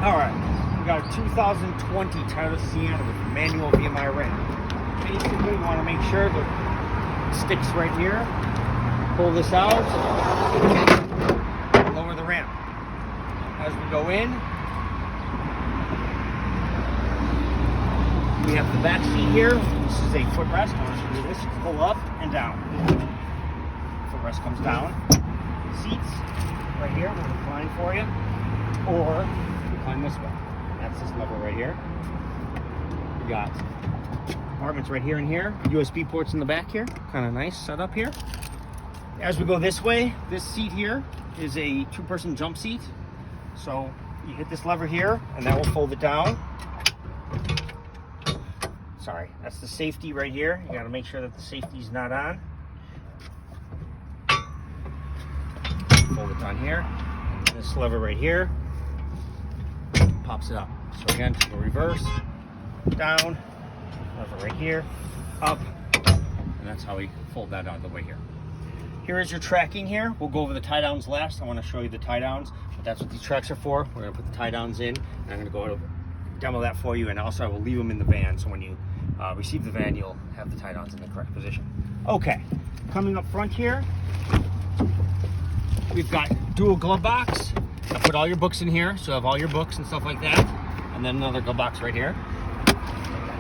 All right, we got a 2020 Toyota Sienna with a manual VMI ram. Basically, you want to make sure the sticks right here. Pull this out, lower the ramp. As we go in, we have the back seat here. This is a footrest. I want to show you this. Pull up and down. Footrest comes down. Seats right here. We'll recline for you, or recline this way. That's this lever right here. We got compartments right here and here. USB ports in the back here. Kind of nice setup here. As we go this way, this seat here is a two-person jump seat. So you hit this lever here, and that will fold it down. Sorry, that's the safety right here. You got to make sure that the safety's not on. Fold it down here. And this lever right here pops it up. So again, go reverse, down, lever right here, up, and that's how we fold that out of the way here. Here is your tracking here. We'll go over the tie downs last. I want to show you the tie downs, but that's what these tracks are for. We're going to put the tie downs in, and I'm going to go over, demo that for you, and also I will leave them in the van, so when you receive the van, you'll have the tie downs in the correct position. Okay, coming up front here, we've got dual glove box. I put all your books in here, so I have all your books and stuff like that, and then another glove box right here.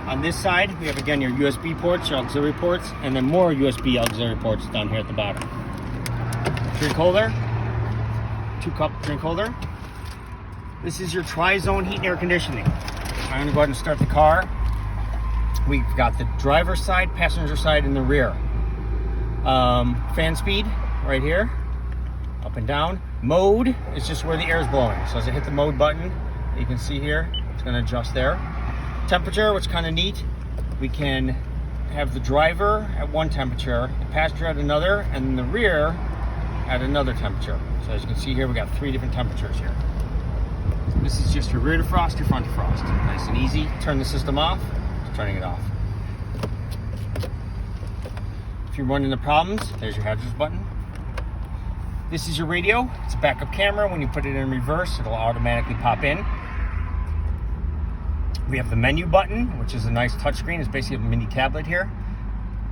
On this side, we have again your USB ports, your auxiliary ports, and then more USB auxiliary ports down here at the bottom. Drink holder, 2-cup drink holder. This is your tri-zone heat and air conditioning. I'm gonna go ahead and start the car. We've got the driver's side, passenger side, and the rear. Fan speed right here, up and down. Mode is just where the air is blowing. So as I hit the mode button, you can see here, it's gonna adjust there. Temperature, which is kind of neat. We can have the driver at one temperature, the passenger at another, and the rear at another temperature. So as you can see here, we got 3 different temperatures here. So this is just your rear defrost, your front defrost. Nice and easy. Turn the system off, turning it off. If you're running into problems, there's your hazards button. This is your radio. It's a backup camera. When you put it in reverse, it'll automatically pop in. We have the menu button, which is a nice touchscreen. It's basically a mini tablet here.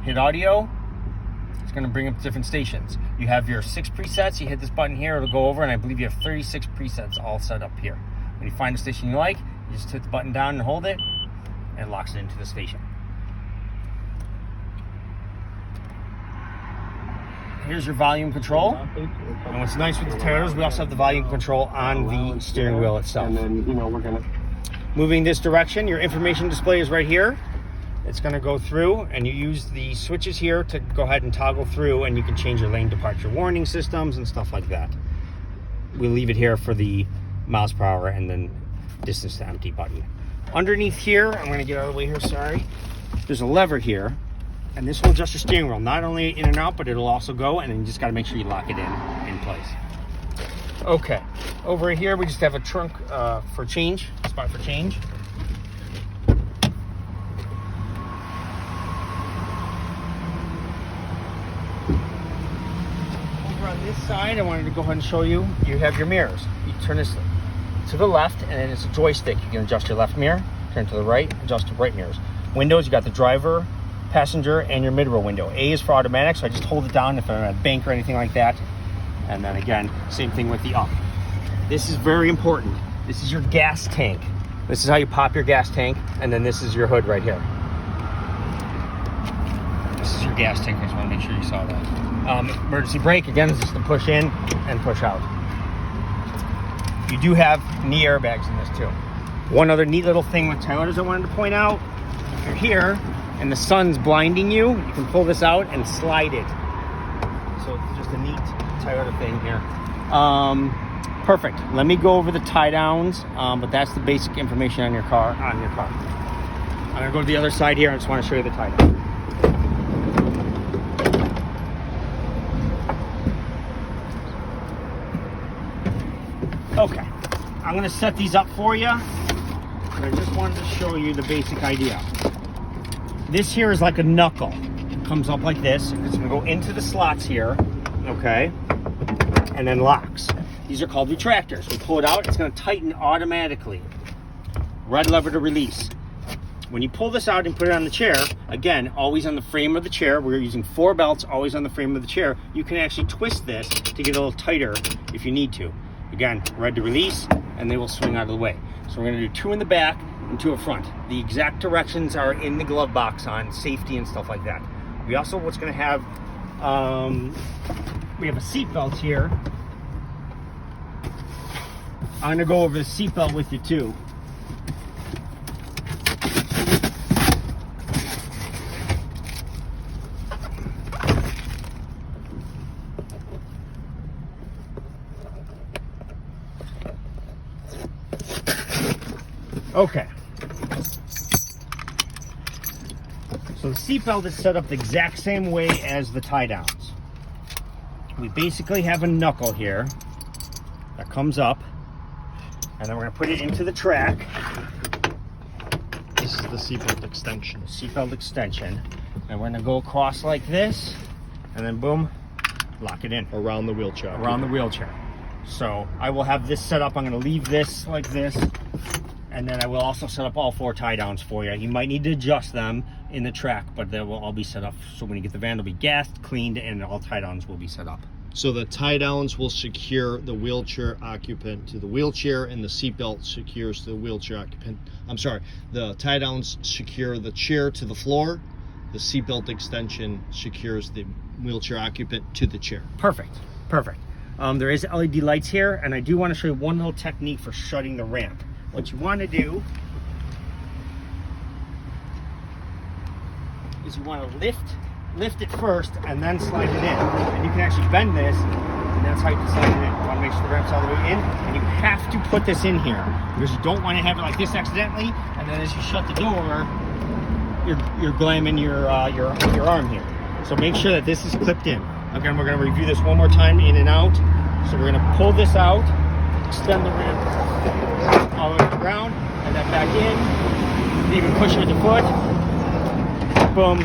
Hit audio. It's going to bring up different stations. You have your 6 presets. You hit this button here, it'll go over, and I believe you have 36 presets all set up here. When you find a station you like, you just hit the button down and hold it, and it locks it into the station. Here's your volume control. And what's nice with the Toyotas, we also have the volume control on the steering wheel itself. And then, we're going to... Moving this direction, your information display is right here. It's going to go through, and you use the switches here to go ahead and toggle through, and you can change your lane departure warning systems and stuff like that. We'll leave it here for the miles per hour and then distance to empty button. Underneath here, I'm going to get out of the way here, sorry. There's a lever here, and this will adjust your steering wheel, not only in and out, but it'll also go, and then you just got to make sure you lock it in place. Okay, over here we just have a trunk for change, spot for change. Over on this side, I wanted to go ahead and show you, you have your mirrors. You turn this to the left, and then it's a joystick. You can adjust your left mirror, turn to the right, adjust the right mirrors. Windows, you got the driver, passenger, and your mid-row window. A is for automatic, so I just hold it down if I'm at a bank or anything like that. And then again, same thing with the up. This is very important. This is your gas tank. This is how you pop your gas tank, and then this is your hood right here. This is your gas tank. I just want to make sure you saw that. Emergency brake, again, is just to push in and push out. You do have knee airbags in this too. One other neat little thing with Toyotas I wanted to point out. If you're here and the sun's blinding you, you can pull this out and slide it. So it's just a neat Toyota thing here. Perfect. Let me go over the tie downs, but that's the basic information on your car. I'm gonna go to the other side here. I just want to show you the tie down. Okay, I'm gonna set these up for you. But I just wanted to show you the basic idea. This here is like a knuckle. It comes up like this. It's gonna go into the slots here, okay, and then locks. These are called retractors. We pull it out, it's going to tighten automatically. Red lever to release. When you pull this out and put it on the chair, again, always on the frame of the chair, we're using 4 belts, always on the frame of the chair. You can actually twist this to get a little tighter if you need to. Again, red to release, and they will swing out of the way. So we're going to do 2 in the back and 2 up front. The exact directions are in the glove box on safety and stuff like that. We also, what's going to have, we have a seat belt here. I'm going to go over the seat belt with you too. Okay. So the seat belt is set up the exact same way as the tie downs. We basically have a knuckle here that comes up, and then we're going to put it into the track. This is the seatbelt extension. Seatbelt extension. And we're going to go across like this, and then boom, lock it in. Around the wheelchair. Around the wheelchair. So I will have this set up. I'm going to leave this like this, and then I will also set up all 4 tie downs for you. You might need to adjust them in the track, but they will all be set up. So when you get the van, it'll be gassed, cleaned, and all tie downs will be set up. So the tie downs will secure the wheelchair occupant to the wheelchair, and the seatbelt secures the wheelchair occupant. I'm sorry, the tie downs secure the chair to the floor. The seatbelt extension secures the wheelchair occupant to the chair. Perfect, perfect. There is LED lights here, and I do want to show you one little technique for shutting the ramp. What you want to do is you want to lift it first and then slide it in. And you can actually bend this, and that's how you can slide it in. You want to make sure the ramp's all the way in, and you have to put this in here because you don't want to have it like this accidentally, and then as you shut the door, you're glamming your arm here. So make sure that this is clipped in. Again, we're going to review this one more time, in and out. So we're going to pull this out, extend the ramp all the way to the ground, and then back in. Even push it with the foot. Boom.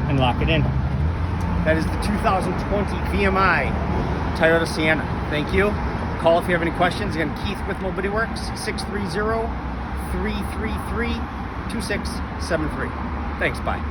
And lock it in. That is the 2020 VMI Toyota Sienna. Thank you. Call if you have any questions. Again, Keith with Mobilityworks, 630-333-2673. Thanks, bye.